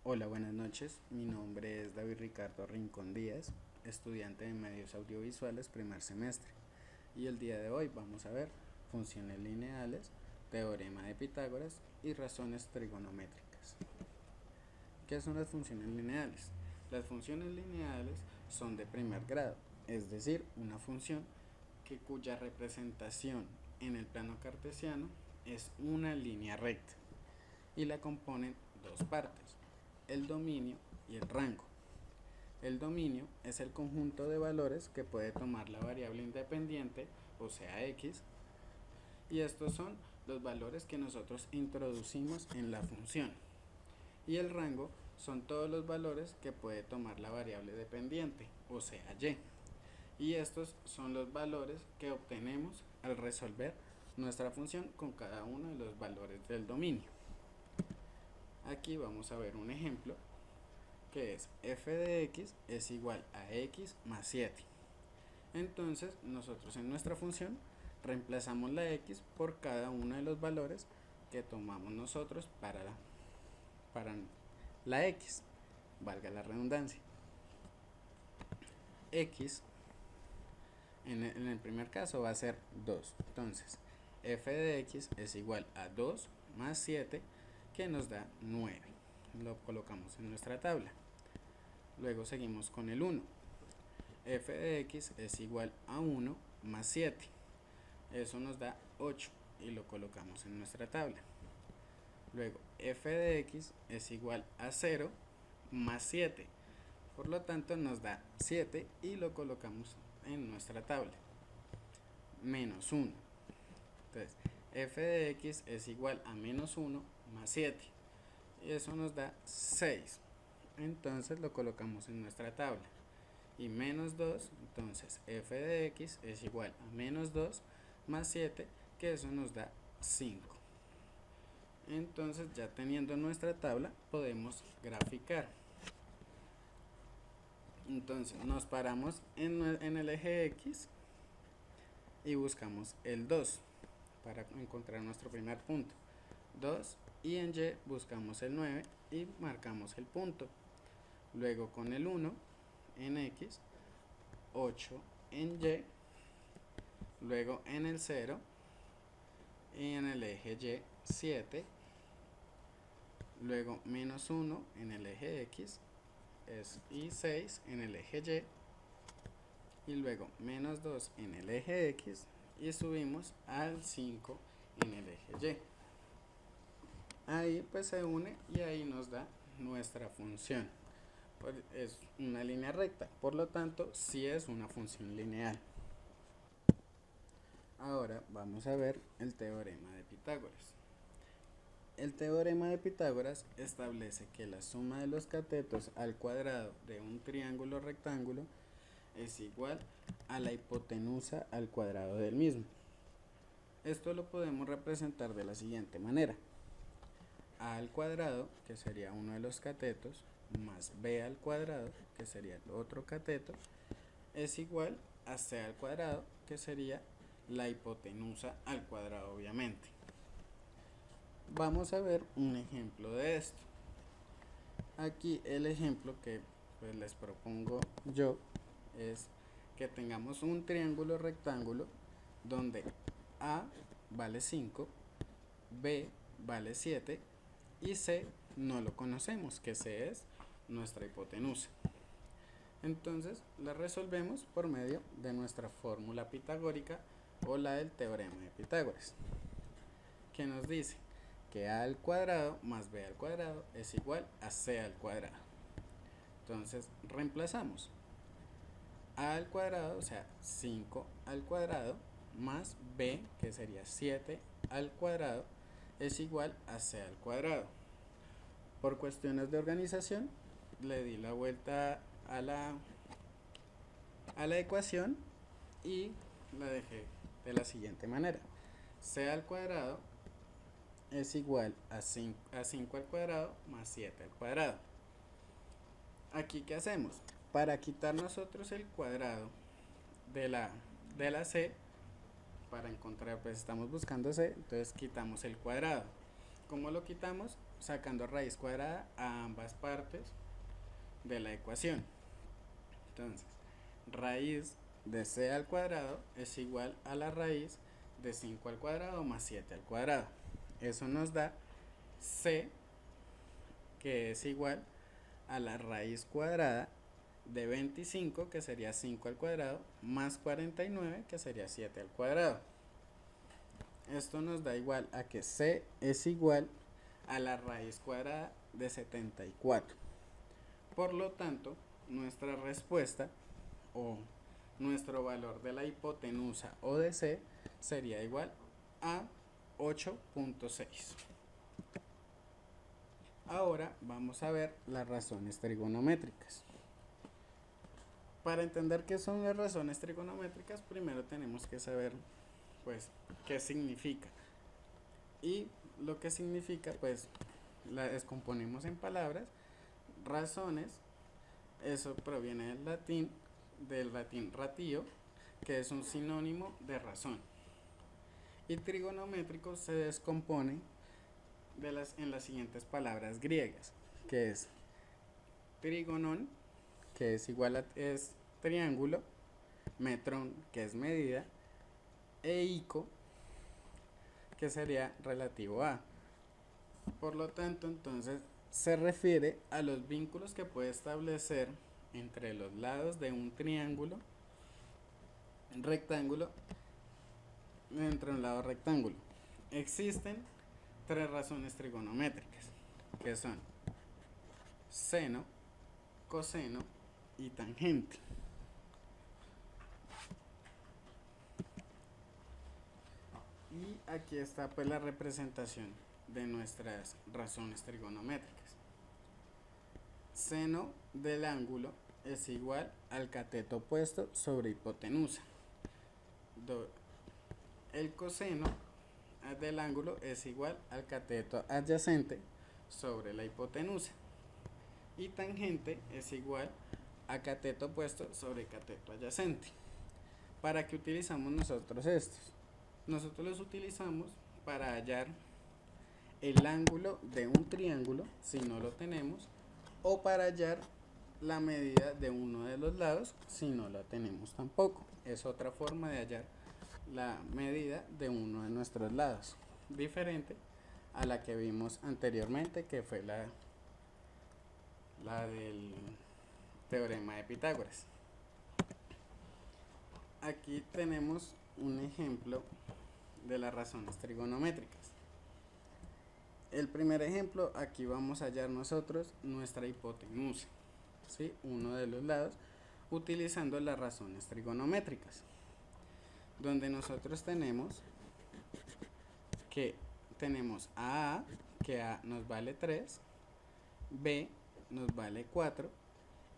Hola, buenas noches. Mi nombre es David Ricardo Rincón Díaz, estudiante de Medios Audiovisuales primer semestre. Y el día de hoy vamos a ver funciones lineales, teorema de Pitágoras y razones trigonométricas. ¿Qué son las funciones lineales? Las funciones lineales son de primer grado, es decir, una función cuya representación en el plano cartesiano es una línea recta y la componen dos partes, el dominio y el rango. El dominio es el conjunto de valores que puede tomar la variable independiente, o sea x, y estos son los valores que nosotros introducimos en la función. Y el rango son todos los valores que puede tomar la variable dependiente, o sea y. Y estos son los valores que obtenemos al resolver nuestra función con cada uno de los valores del dominio. Aquí vamos a ver un ejemplo que es f de x es igual a x más 7. Entonces nosotros en nuestra función reemplazamos la x por cada uno de los valores que tomamos nosotros para la x, valga la redundancia. X en el primer caso va a ser 2. Entonces f de x es igual a 2 más 7, que nos da 9. Lo colocamos en nuestra tabla. Luego seguimos con el 1. F de x es igual a 1 más 7. Eso nos da 8 y lo colocamos en nuestra tabla. Luego f de x es igual a 0 más 7. Por lo tanto nos da 7 y lo colocamos en nuestra tabla. Menos 1. Entonces f de x es igual a menos 1 más 7. Y eso nos da 6. Entonces lo colocamos en nuestra tabla. Y menos 2, entonces f de x es igual a menos 2 más 7, que eso nos da 5. Entonces ya teniendo nuestra tabla podemos graficar. Entonces nos paramos en el eje x y buscamos el 2 para encontrar nuestro primer punto. 2, y en y buscamos el 9 y marcamos el punto. Luego con el 1 en x, 8 en y, luego en el 0 y en el eje y 7, luego menos 1 en el eje x y 6 en el eje y luego menos 2 en el eje x y subimos al 5 en el eje y. Ahí pues se une y ahí nos da nuestra función. Es una línea recta, por lo tanto sí es una función lineal. Ahora vamos a ver el teorema de Pitágoras. El teorema de Pitágoras establece que la suma de los catetos al cuadrado de un triángulo rectángulo es igual a la hipotenusa al cuadrado del mismo. Esto lo podemos representar de la siguiente manera: a al cuadrado, que sería uno de los catetos, más b al cuadrado, que sería el otro cateto, es igual a c al cuadrado, que sería la hipotenusa al cuadrado, obviamente. Vamos a ver un ejemplo de esto. Aquí el ejemplo que pues les propongo yo es que tengamos un triángulo rectángulo donde A vale 5, B vale 7 y C no lo conocemos, que C es nuestra hipotenusa. Entonces la resolvemos por medio de nuestra fórmula pitagórica o la del teorema de Pitágoras, que nos dice que a al cuadrado más b al cuadrado es igual a c al cuadrado. Entonces reemplazamos a al cuadrado, o sea 5 al cuadrado, más b, que sería 7 al cuadrado, es igual a c al cuadrado. Por cuestiones de organización le di la vuelta a la ecuación y la dejé de la siguiente manera: c al cuadrado es igual a 5 al cuadrado más 7 al cuadrado. Aquí, ¿qué hacemos? Para quitar nosotros el cuadrado de la c, para encontrar, pues estamos buscando c, entonces quitamos el cuadrado. ¿Cómo lo quitamos? sacando raíz cuadrada a ambas partes de la ecuación. Entonces, raíz de c al cuadrado es igual a la raíz de 5 al cuadrado más 7 al cuadrado. Eso nos da c, que es igual a la raíz cuadrada de 25, que sería 5 al cuadrado, más 49, que sería 7 al cuadrado. Esto nos da igual a que c es igual a la raíz cuadrada de 74. Por lo tanto, nuestra respuesta o nuestro valor de la hipotenusa o de c sería igual a 8.6. Ahora vamos a ver las razones trigonométricas. Para entender qué son las razones trigonométricas, primero tenemos que saber pues qué significa. Y lo que significa, pues la descomponemos en palabras. Razones, eso proviene del latín ratio, que es un sinónimo de razón. Y trigonométrico se descompone en las siguientes palabras griegas, que es trigonon, que es es triángulo, metrón, que es medida, e ico, que sería relativo a. Por lo tanto, entonces se refiere a los vínculos que puede establecer entre los lados de un triángulo rectángulo, entre un lado rectángulo. Existen tres razones trigonométricas, que son seno, coseno y tangente. Y aquí está pues la representación de nuestras razones trigonométricas. Seno del ángulo es igual al cateto opuesto sobre hipotenusa. El coseno del ángulo es igual al cateto adyacente sobre la hipotenusa. Y tangente es igual a cateto opuesto sobre cateto adyacente. ¿Para qué utilizamos nosotros estos? Nosotros los utilizamos para hallar el ángulo de un triángulo, si no lo tenemos, o para hallar la medida de uno de los lados, si no la tenemos tampoco. Es otra forma de hallar la medida de uno de nuestros lados, diferente a la que vimos anteriormente, que fue la del teorema de Pitágoras. Aquí tenemos un ejemplo de las razones trigonométricas. El primer ejemplo, aquí vamos a hallar nosotros nuestra hipotenusa, ¿sí? Uno de los lados, utilizando las razones trigonométricas, donde nosotros tenemos que tenemos a A, que A nos vale 3, B nos vale 4,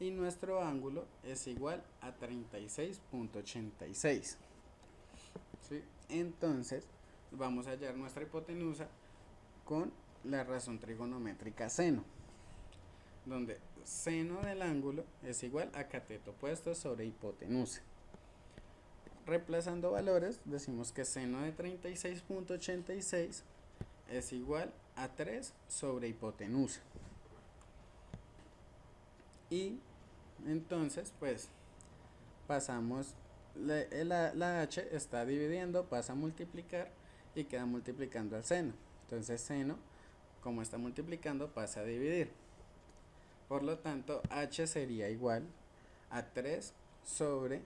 y nuestro ángulo es igual a 36.86. ¿Sí? Entonces vamos a hallar nuestra hipotenusa con la razón trigonométrica seno, donde seno del ángulo es igual a cateto opuesto sobre hipotenusa. Reemplazando valores, decimos que seno de 36.86 es igual a 3 sobre hipotenusa. Y entonces pues pasamos, la h está dividiendo, pasa a multiplicar y queda multiplicando al seno. Entonces seno, como está multiplicando, pasa a dividir. Por lo tanto, h sería igual a 3 sobre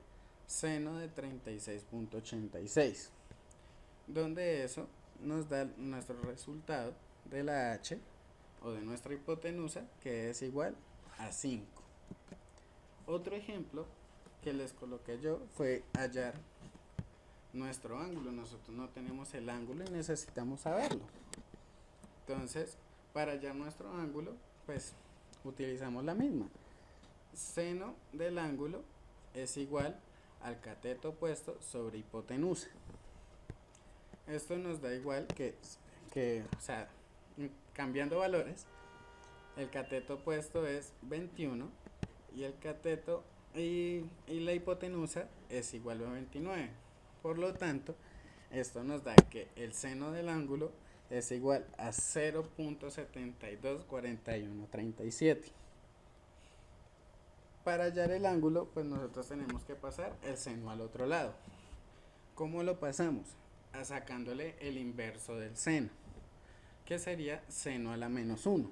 seno de 36.86, donde eso nos da nuestro resultado de la h o de nuestra hipotenusa, que es igual a 5. Otro ejemplo que les coloqué yo fue hallar nuestro ángulo. Nosotros no tenemos el ángulo y necesitamos saberlo. Entonces, para hallar nuestro ángulo, pues utilizamos la misma. Seno del ángulo es igual al cateto opuesto sobre hipotenusa. Esto nos da igual que o sea, cambiando valores, el cateto opuesto es 21 y el cateto y la hipotenusa es igual a 29. Por lo tanto, esto nos da que el seno del ángulo es igual a 0.724137. Para hallar el ángulo, pues nosotros tenemos que pasar el seno al otro lado. ¿Cómo lo pasamos? Sacándole el inverso del seno, que sería seno a la menos 1.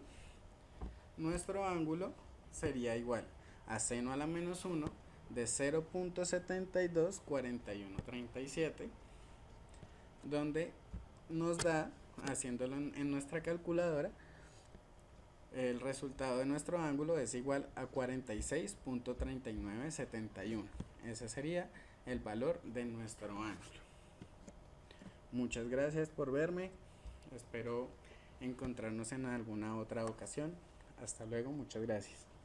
Nuestro ángulo sería igual a seno a la menos 1 de 0.724137, donde nos da, haciéndolo en nuestra calculadora, el resultado de nuestro ángulo es igual a 46.3971. Ese sería el valor de nuestro ángulo. Muchas gracias por verme. Espero encontrarnos en alguna otra ocasión. Hasta luego, muchas gracias.